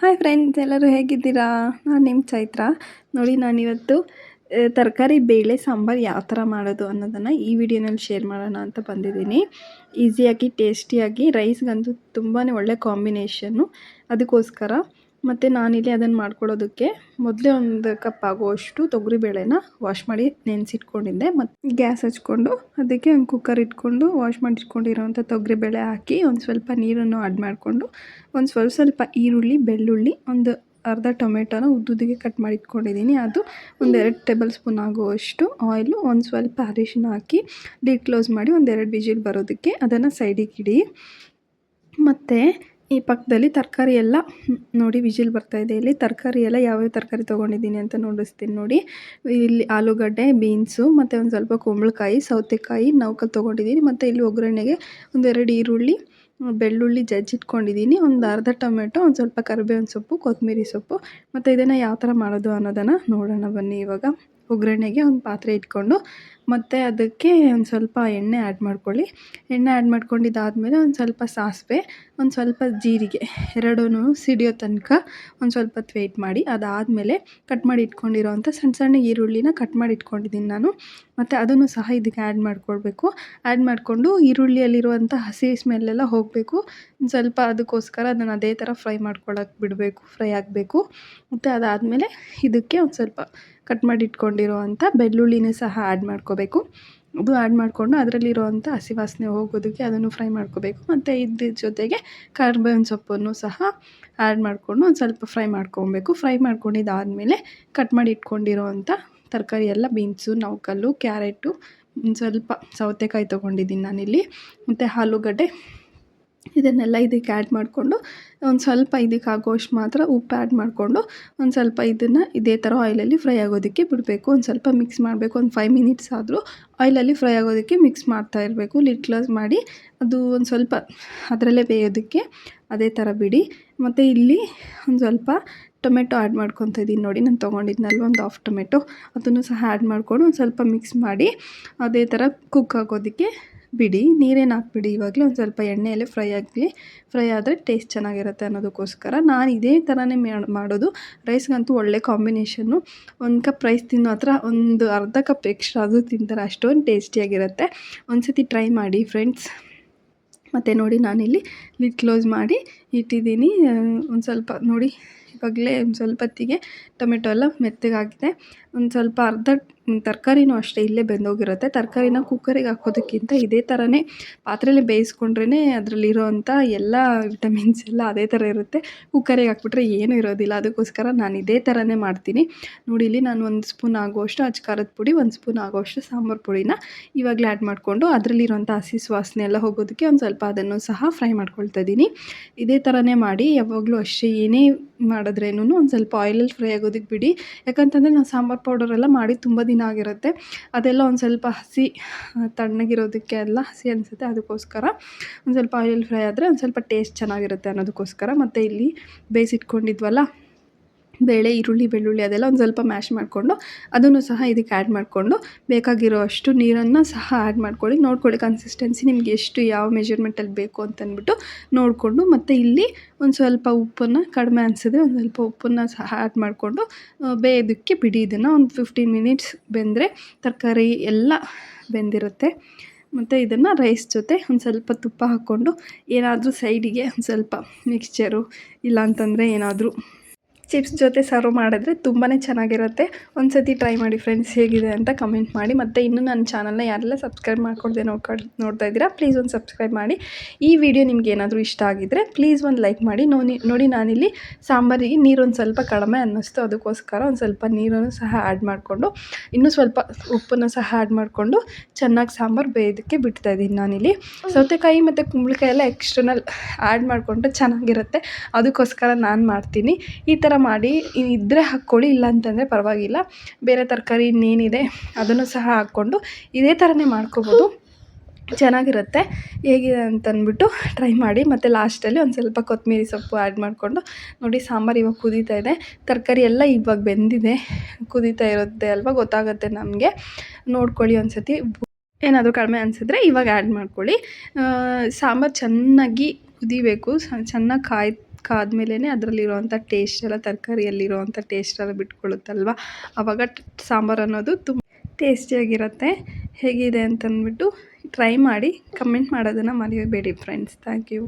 Hi friends, ಎಲ್ಲರೂ ಹೇಗಿದ್ದೀರಾ? ನಾನು ನಿಮ್ಮ ಚೈತ್ರ. ನೋಡಿ, ನಾನಿವತ್ತು ತರಕಾರಿ ಬೇಳೆ ಸಾಂಬಾರು ಯಾವ ಥರ ಮಾಡೋದು ಅನ್ನೋದನ್ನು ಈ ವಿಡಿಯೋನಲ್ಲಿ ಶೇರ್ ಮಾಡೋಣ ಅಂತ ಬಂದಿದ್ದೀನಿ. ಈಸಿಯಾಗಿ ಟೇಸ್ಟಿಯಾಗಿ ರೈಸ್ಗಂತೂ ತುಂಬಾ ಒಳ್ಳೆ ಕಾಂಬಿನೇಷನ್ನು. ಅದಕ್ಕೋಸ್ಕರ ಮತ್ತು ನಾನಿಲ್ಲಿ ಅದನ್ನು ಮಾಡ್ಕೊಳ್ಳೋದಕ್ಕೆ ಮೊದಲೇ 1 ಕಪ್ ಆಗುವಷ್ಟು ತೊಗರಿಬೇಳೆನ ವಾಶ್ ಮಾಡಿ ನೆನೆಸಿಟ್ಕೊಂಡಿದ್ದೆ. ಮತ್ತು ಗ್ಯಾಸ್ ಹಚ್ಕೊಂಡು ಅದಕ್ಕೆ ಒಂದು ಕುಕ್ಕರ್ ಇಟ್ಕೊಂಡು ವಾಶ್ ಮಾಡಿ ಇಟ್ಕೊಂಡಿರೋವಂಥ ತೊಗರಿಬೇಳೆ ಹಾಕಿ ಒಂದು ಸ್ವಲ್ಪ ನೀರನ್ನು ಆ್ಯಡ್ ಮಾಡಿಕೊಂಡು ಒಂದು ಸ್ವಲ್ಪ ಈರುಳ್ಳಿ, ಬೆಳ್ಳುಳ್ಳಿ, ಒಂದು ಅರ್ಧ ಟೊಮೆಟೊನ ಉದ್ದುದ್ದಿಗೆ ಕಟ್ ಮಾಡಿ ಇಟ್ಕೊಂಡಿದ್ದೀನಿ. ಅದು ಒಂದು 2 ಟೇಬಲ್ ಸ್ಪೂನ್ ಆಗುವಷ್ಟು ಆಯಿಲು, ಒಂದು ಸ್ವಲ್ಪ ಅರಿಶಿನ ಹಾಕಿ ಲಿಡ್ ಕ್ಲೋಸ್ ಮಾಡಿ 1-2 ವಿಜಿಲ್ ಬರೋದಕ್ಕೆ ಅದನ್ನು ಸೈಡಿಗೆ ಇಡಿ. ಮತ್ತು ಈ ಪಕ್ಕದಲ್ಲಿ ತರಕಾರಿ ಎಲ್ಲ ನೋಡಿ ವಿಜಿಲ್ ಬರ್ತಾಯಿದೆ. ಇಲ್ಲಿ ತರಕಾರಿ ಎಲ್ಲ ಯಾವ್ಯಾವ ತರಕಾರಿ ತೊಗೊಂಡಿದ್ದೀನಿ ಅಂತ ನೋಡಿಸ್ತೀನಿ ನೋಡಿ. ಇಲ್ಲಿ ಆಲೂಗಡ್ಡೆ, ಬೀನ್ಸು, ಮತ್ತು ಒಂದು ಸ್ವಲ್ಪ ಕುಂಬಳಕಾಯಿ, ಸೌತೆಕಾಯಿ, ನೌಕಲ್ ತೊಗೊಂಡಿದ್ದೀನಿ. ಮತ್ತು ಇಲ್ಲಿ ಒಗ್ಗರಣೆಗೆ 1-2 ಈರುಳ್ಳಿ, ಬೆಳ್ಳುಳ್ಳಿ ಜಜ್ಜಿಟ್ಕೊಂಡಿದ್ದೀನಿ, ಒಂದು ಅರ್ಧ ಟೊಮೆಟೊ, ಒಂದು ಸ್ವಲ್ಪ ಕರಿಬೇವಿನ ಸೊಪ್ಪು, ಕೊತ್ತಂಬರಿ ಸೊಪ್ಪು. ಮತ್ತು ಇದನ್ನು ಯಾವ ಥರ ಮಾಡೋದು ಅನ್ನೋದನ್ನು ನೋಡೋಣ ಬನ್ನಿ. ಇವಾಗ ಒಗ್ಗರಣೆಗೆ ಒಂದು ಪಾತ್ರೆ ಇಟ್ಕೊಂಡು ಮತ್ತು ಅದಕ್ಕೆ ಒಂದು ಸ್ವಲ್ಪ ಎಣ್ಣೆ ಆ್ಯಡ್ ಮಾಡ್ಕೊಳ್ಳಿ. ಎಣ್ಣೆ ಆ್ಯಡ್ ಮಾಡ್ಕೊಂಡಿದ್ದಾದಮೇಲೆ ಒಂದು ಸ್ವಲ್ಪ ಸಾಸಿವೆ, ಒಂದು ಸ್ವಲ್ಪ ಜೀರಿಗೆ ಎರಡೂ ಸಿಡಿಯೋ ತನಕ ಒಂದು ಸ್ವಲ್ಪ ಹೊತ್ತು ವೆಯ್ಟ್ ಮಾಡಿ. ಅದಾದಮೇಲೆ ಕಟ್ ಮಾಡಿ ಇಟ್ಕೊಂಡಿರೋವಂಥ ಸಣ್ಣ ಈರುಳ್ಳಿನ ಕಟ್ ಮಾಡಿ ಇಟ್ಕೊಂಡಿದ್ದೀನಿ ನಾನು. ಮತ್ತು ಅದನ್ನು ಸಹ ಇದಕ್ಕೆ ಆ್ಯಡ್ ಮಾಡ್ಕೊಳ್ಬೇಕು. ಆ್ಯಡ್ ಮಾಡಿಕೊಂಡು ಈರುಳ್ಳಿಯಲ್ಲಿರುವಂಥ ಹಸಿ ಸ್ಮೆಲ್ಲೆಲ್ಲ ಹೋಗಬೇಕು. ಒಂದು ಸ್ವಲ್ಪ ಅದಕ್ಕೋಸ್ಕರ ಅದನ್ನು ಅದೇ ಥರ ಫ್ರೈ ಮಾಡ್ಕೊಳ್ಳೋಕೆ ಬಿಡಬೇಕು, ಫ್ರೈ ಆಗಬೇಕು. ಮತ್ತು ಅದಾದಮೇಲೆ ಇದಕ್ಕೆ ಒಂದು ಸ್ವಲ್ಪ ಕಟ್ ಮಾಡಿ ಇಟ್ಕೊಂಡಿರೋವಂಥ ಬೆಳ್ಳುಳ್ಳಿನೂ ಸಹ ಆ್ಯಡ್ ಮಾಡ್ಕೋಬೇಕು. ಅದು ಆ್ಯಡ್ ಮಾಡಿಕೊಂಡು ಅದರಲ್ಲಿರುವಂಥ ಹಸಿ ವಾಸನೆ ಹೋಗೋದಕ್ಕೆ ಅದನ್ನು ಫ್ರೈ ಮಾಡ್ಕೋಬೇಕು. ಮತ್ತು ಇದ್ರ ಜೊತೆಗೆ ಕರಿಬೇವಿನ ಸೊಪ್ಪನ್ನು ಸಹ ಆ್ಯಡ್ ಮಾಡಿಕೊಂಡು ಒಂದು ಸ್ವಲ್ಪ ಫ್ರೈ ಮಾಡ್ಕೊಬೇಕು. ಫ್ರೈ ಮಾಡ್ಕೊಂಡಿದ್ದಾದಮೇಲೆ ಕಟ್ ಮಾಡಿ ಇಟ್ಕೊಂಡಿರೋವಂಥ ತರಕಾರಿ ಎಲ್ಲ ಬೀನ್ಸು, ನೌಕಲ್ಲು, ಕ್ಯಾರೆಟು, ಒಂದು ಸ್ವಲ್ಪ ಸೌತೆಕಾಯಿ ತೊಗೊಂಡಿದ್ದೀನಿ ನಾನಿಲ್ಲಿ, ಮತ್ತು ಆಲೂಗಡ್ಡೆ, ಇದನ್ನೆಲ್ಲ ಇದಕ್ಕೆ ಆ್ಯಡ್ ಮಾಡಿಕೊಂಡು ಒಂದು ಸ್ವಲ್ಪ ಇದಕ್ಕೆ ಆಗೋಷ್ಟು ಮಾತ್ರ ಉಪ್ಪು ಆ್ಯಡ್ ಮಾಡಿಕೊಂಡು ಒಂದು ಸ್ವಲ್ಪ ಇದನ್ನು ಇದೇ ಥರ ಆಯಿಲಲ್ಲಿ ಫ್ರೈ ಆಗೋದಕ್ಕೆ ಬಿಡಬೇಕು. ಒಂದು ಸ್ವಲ್ಪ ಮಿಕ್ಸ್ ಮಾಡಬೇಕು. ಒಂದು 5 ಮಿನಿಟ್ಸ್ ಆದರೂ ಆಯಿಲಲ್ಲಿ ಫ್ರೈ ಆಗೋದಕ್ಕೆ ಮಿಕ್ಸ್ ಮಾಡ್ತಾ ಇರಬೇಕು. ಲಿಡ್ ಕ್ಲೋಸ್ ಮಾಡಿ ಅದು ಒಂದು ಸ್ವಲ್ಪ ಅದರಲ್ಲೇ ಬೇಯೋದಕ್ಕೆ ಅದೇ ಥರ ಬಿಡಿ. ಮತ್ತು ಇಲ್ಲಿ ಒಂದು ಸ್ವಲ್ಪ ಟೊಮೆಟೊ ಆ್ಯಡ್ ಮಾಡ್ಕೊತಾ ಇದ್ದೀನಿ ನೋಡಿ. ನಾನು ತೊಗೊಂಡಿದ್ನಲ್ವ ಒಂದು ಹಾಫ್ ಟೊಮೆಟೊ, ಅದನ್ನು ಸಹ ಆ್ಯಡ್ ಮಾಡಿಕೊಂಡು ಒಂದು ಸ್ವಲ್ಪ ಮಿಕ್ಸ್ ಮಾಡಿ ಅದೇ ಥರ ಕುಕ್ ಆಗೋದಕ್ಕೆ ಬಿಡಿ. ನೀರೇನು ಹಾಕ್ಬಿಡಿ. ಇವಾಗಲೇ ಒಂದು ಸ್ವಲ್ಪ ಎಣ್ಣೆಯಲ್ಲೇ ಫ್ರೈ ಆಗಲಿ. ಫ್ರೈ ಆದರೆ ಟೇಸ್ಟ್ ಚೆನ್ನಾಗಿರುತ್ತೆ ಅನ್ನೋದಕ್ಕೋಸ್ಕರ ನಾನು ಇದೇ ಥರನೇ ಮಾಡೋದು. ರೈಸ್ಗಂತೂ ಒಳ್ಳೆ ಕಾಂಬಿನೇಷನ್ನು. 1 ಕಪ್ ರೈಸ್ ತಿನ್ನೋ ಹತ್ರ ಒಂದು ಅರ್ಧ ಕಪ್ ಎಕ್ಸ್ಟ್ರಾ ಅದು ತಿಂತಾರೆ, ಅಷ್ಟೊಂದು ಟೇಸ್ಟಿಯಾಗಿರುತ್ತೆ. ಒಂದು ಸತಿ ಟ್ರೈ ಮಾಡಿ ಫ್ರೆಂಡ್ಸ್. ಮತ್ತು ನೋಡಿ, ನಾನಿಲ್ಲಿ ಲಿಡ್ ಕ್ಲೋಸ್ ಮಾಡಿ ಇಟ್ಟಿದ್ದೀನಿ. ಒಂದು ಸ್ವಲ್ಪ ನೋಡಿ, ಇವಾಗಲೇ ಒಂದು ಸ್ವಲ್ಪ ಹೊತ್ತಿಗೆ ಟೊಮೆಟೊ ಎಲ್ಲ ಮೆತ್ತಗಾಗಿದೆ. ಒಂದು ಸ್ವಲ್ಪ ಅರ್ಧ ತರಕಾರಿನೂ ಅಷ್ಟೇ ಇಲ್ಲೇ ಬೆಂದೋಗಿರುತ್ತೆ. ತರಕಾರಿನ ಕುಕ್ಕರಿಗೆ ಹಾಕೋದಕ್ಕಿಂತ ಇದೇ ಥರನೇ ಪಾತ್ರೆಯಲ್ಲಿ ಬೇಯಿಸ್ಕೊಂಡ್ರೇ ಅದರಲ್ಲಿರೋವಂಥ ಎಲ್ಲ ವಿಟಮಿನ್ಸ್ ಎಲ್ಲ ಅದೇ ಥರ ಇರುತ್ತೆ. ಕುಕ್ಕರಿಗೆ ಹಾಕ್ಬಿಟ್ರೆ ಏನೂ ಇರೋದಿಲ್ಲ. ಅದಕ್ಕೋಸ್ಕರ ನಾನು ಇದೇ ಥರನೇ ಮಾಡ್ತೀನಿ ನೋಡಿ. ಇಲ್ಲಿ ನಾನು 1 ಸ್ಪೂನ್ ಆಗುವಷ್ಟು ಅಚ್ಚ ಖಾರದ ಪುಡಿ, 1 ಸ್ಪೂನ್ ಆಗುವಷ್ಟು ಸಾಂಬಾರು ಪುಡಿನ ಇವಾಗಲೇ ಆ್ಯಡ್ ಮಾಡಿಕೊಂಡು ಅದರಲ್ಲಿರೋಂಥ ಹಸಿ ವಾಸನೆ ಎಲ್ಲ ಹೋಗೋದಕ್ಕೆ ಒಂದು ಸ್ವಲ್ಪ ಅದನ್ನು ಸಹ ಫ್ರೈ ಮಾಡ್ಕೊಳ್ತಾ ಇದ್ದೀನಿ. ಇದೇ ಥರನೇ ಮಾಡಿ ಯಾವಾಗಲೂ ಅಷ್ಟೇ. ಏನೇ ಮಾಡಿದ್ರೇನು ಒಂದು ಸ್ವಲ್ಪ ಆಯಿಲಲ್ಲಿ ಫ್ರೈ ಆಗೋದಕ್ಕೆ ಬಿಡಿ. ಯಾಕಂತಂದರೆ ನಾವು ಸಾಂಬಾರು ಪೌಡರೆಲ್ಲ ಮಾಡಿ ತುಂಬ ದಿನ ಆಗಿರುತ್ತೆ. ಅದೆಲ್ಲ ಒಂದು ಸ್ವಲ್ಪ ಹಸಿ ತಣ್ಣಗಿರೋದಕ್ಕೆ ಎಲ್ಲ ಹಸಿ ಅನಿಸುತ್ತೆ. ಅದಕ್ಕೋಸ್ಕರ ಒಂದು ಸ್ವಲ್ಪ ಆಯಿಲಲ್ಲಿ ಫ್ರೈ ಆದರೆ ಒಂದು ಸ್ವಲ್ಪ ಟೇಸ್ಟ್ ಚೆನ್ನಾಗಿರುತ್ತೆ ಅನ್ನೋದಕ್ಕೋಸ್ಕರ. ಮತ್ತು ಇಲ್ಲಿ ಬೇಯಿಸಿಟ್ಕೊಂಡಿದ್ವಲ್ಲ ಬೇಳೆ, ಈರುಳ್ಳಿ, ಬೆಳ್ಳುಳ್ಳಿ ಅದೆಲ್ಲ ಒಂದು ಸ್ವಲ್ಪ ಮ್ಯಾಶ್ ಮಾಡಿಕೊಂಡು ಅದನ್ನು ಸಹ ಇದಕ್ಕೆ ಆ್ಯಡ್ ಮಾಡಿಕೊಂಡು ಬೇಕಾಗಿರೋ ಅಷ್ಟು ನೀರನ್ನು ಸಹ ಆ್ಯಡ್ ಮಾಡ್ಕೊಳ್ಳಿ. ನೋಡ್ಕೊಳ್ಳಿ ಕನ್ಸಿಸ್ಟೆನ್ಸಿ ನಿಮ್ಗೆ ಎಷ್ಟು ಯಾವ ಮೆಜರ್ಮೆಂಟಲ್ಲಿ ಬೇಕು ಅಂತಂದ್ಬಿಟ್ಟು ನೋಡಿಕೊಂಡು. ಮತ್ತು ಇಲ್ಲಿ ಒಂದು ಸ್ವಲ್ಪ ಉಪ್ಪನ್ನು ಕಡಿಮೆ ಅನಿಸಿದ್ರೆ ಒಂದು ಸ್ವಲ್ಪ ಉಪ್ಪನ್ನು ಸಹ ಆ್ಯಡ್ ಮಾಡಿಕೊಂಡು ಬೇಯೋದಕ್ಕೆ ಬಿಡಿ. ಇದನ್ನು ಒಂದು 15 ಮಿನಿಟ್ಸ್ ಬೆಂದರೆ ತರಕಾರಿ ಎಲ್ಲ ಬೆಂದಿರುತ್ತೆ. ಮತ್ತು ಇದನ್ನು ರೈಸ್ ಜೊತೆ ಒಂದು ಸ್ವಲ್ಪ ತುಪ್ಪ ಹಾಕ್ಕೊಂಡು ಏನಾದರೂ ಸೈಡಿಗೆ ಒಂದು ಸ್ವಲ್ಪ ಮಿಕ್ಸ್ಚರು ಇಲ್ಲಾಂತಂದರೆ ಏನಾದರೂ ಚಿಪ್ಸ್ ಜೊತೆ ಸರ್ವ್ ಮಾಡಿದ್ರೆ ತುಂಬಾ ಚೆನ್ನಾಗಿರುತ್ತೆ. ಒಂದು ಸತಿ ಟ್ರೈ ಮಾಡಿ ಫ್ರೆಂಡ್ಸ್, ಹೇಗಿದೆ ಅಂತ ಕಮೆಂಟ್ ಮಾಡಿ. ಮತ್ತು ಇನ್ನೂ ನನ್ನ ಚಾನಲ್ನ ಯಾರೆಲ್ಲ ಸಬ್ಸ್ಕ್ರೈಬ್ ಮಾಡ್ಕೊಳ್ದೆ ನೋಡ್ತಾ ಇದ್ದೀರಾ, ಪ್ಲೀಸ್ ಒಂದು ಸಬ್ಸ್ಕ್ರೈಬ್ ಮಾಡಿ. ಈ ವಿಡಿಯೋ ನಿಮ್ಗೆ ಏನಾದರೂ ಇಷ್ಟ ಆಗಿದ್ದರೆ ಪ್ಲೀಸ್ ಒಂದು ಲೈಕ್ ಮಾಡಿ. ನೋಡಿ, ನಾನಿಲ್ಲಿ ಸಾಂಬಾರಿಗೆ ನೀರೊಂದು ಸ್ವಲ್ಪ ಕಡಿಮೆ ಅನ್ನಿಸ್ತು. ಅದಕ್ಕೋಸ್ಕರ ಒಂದು ಸ್ವಲ್ಪ ನೀರನ್ನು ಸಹ ಆ್ಯಡ್ ಮಾಡಿಕೊಂಡು ಇನ್ನೂ ಸ್ವಲ್ಪ ಉಪ್ಪನ್ನು ಸಹ ಆ್ಯಡ್ ಮಾಡಿಕೊಂಡು ಚೆನ್ನಾಗಿ ಸಾಂಬಾರು ಬೇಯೋದಕ್ಕೆ ಬಿಡ್ತಾಯಿದ್ದೀನಿ. ನಾನಿಲ್ಲಿ ಸೌತೆಕಾಯಿ ಮತ್ತು ಕುಂಬಳಕಾಯಿ ಎಲ್ಲ ಎಕ್ಸ್ಟರ್ನಲ್ ಆ್ಯಡ್ ಮಾಡಿಕೊಂಡ್ರೆ ಚೆನ್ನಾಗಿರುತ್ತೆ. ಅದಕ್ಕೋಸ್ಕರ ನಾನು ಮಾಡ್ತೀನಿ. ಈ ಥರ ಮಾಡಿ ಇದ್ದರೆ ಹಾಕ್ಕೊಳ್ಳಿ, ಇಲ್ಲ ಅಂತಂದರೆ ಪರವಾಗಿಲ್ಲ. ಬೇರೆ ತರಕಾರಿ ಇನ್ನೇನಿದೆ ಅದನ್ನು ಸಹ ಹಾಕ್ಕೊಂಡು ಇದೇ ಥರನೇ ಮಾಡ್ಕೊಬೋದು, ಚೆನ್ನಾಗಿರುತ್ತೆ. ಹೇಗಿದೆ ಅಂತಂದ್ಬಿಟ್ಟು ಟ್ರೈ ಮಾಡಿ. ಮತ್ತು ಲಾಸ್ಟಲ್ಲಿ ಒಂದು ಸ್ವಲ್ಪ ಕೊತ್ತಂಬರಿ ಸೊಪ್ಪು ಆ್ಯಡ್ ಮಾಡಿಕೊಂಡು ನೋಡಿ. ಸಾಂಬಾರು ಇವಾಗ ಕುದೀತಾ ಇದೆ. ತರಕಾರಿ ಎಲ್ಲ ಇವಾಗ ಬೆಂದಿದೆ. ಕುದೀತಾ ಇರುತ್ತೆ ಅಲ್ವಾ, ಗೊತ್ತಾಗುತ್ತೆ ನಮಗೆ. ನೋಡ್ಕೊಳ್ಳಿ ಒಂದು ಸತಿ. ಏನಾದರೂ ಕಡಿಮೆ ಅನಿಸಿದ್ರೆ ಇವಾಗ ಆ್ಯಡ್ ಮಾಡ್ಕೊಳ್ಳಿ. ಸಾಂಬಾರು ಚೆನ್ನಾಗಿ ಕುದಿಬೇಕು, ಚೆನ್ನಾಗಿ ಕಾದ್ಮೇಲೆ ಅದರಲ್ಲಿರುವಂಥ ಟೇಸ್ಟ್ ಎಲ್ಲ ತರಕಾರಿಯಲ್ಲಿರುವಂಥ ಟೇಸ್ಟ್ ಎಲ್ಲ ಬಿಟ್ಕೊಳ್ಳುತ್ತಲ್ವ, ಆವಾಗ ಸಾಂಬಾರು ಅನ್ನೋದು ತುಂಬ ಟೇಸ್ಟಿಯಾಗಿರುತ್ತೆ. ಹೇಗಿದೆ ಅಂತಂದ್ಬಿಟ್ಟು ಟ್ರೈ ಮಾಡಿ ಕಮೆಂಟ್ ಮಾಡೋದನ್ನು ಮರೆಯಬೇಡಿ ಫ್ರೆಂಡ್ಸ್. Thank you.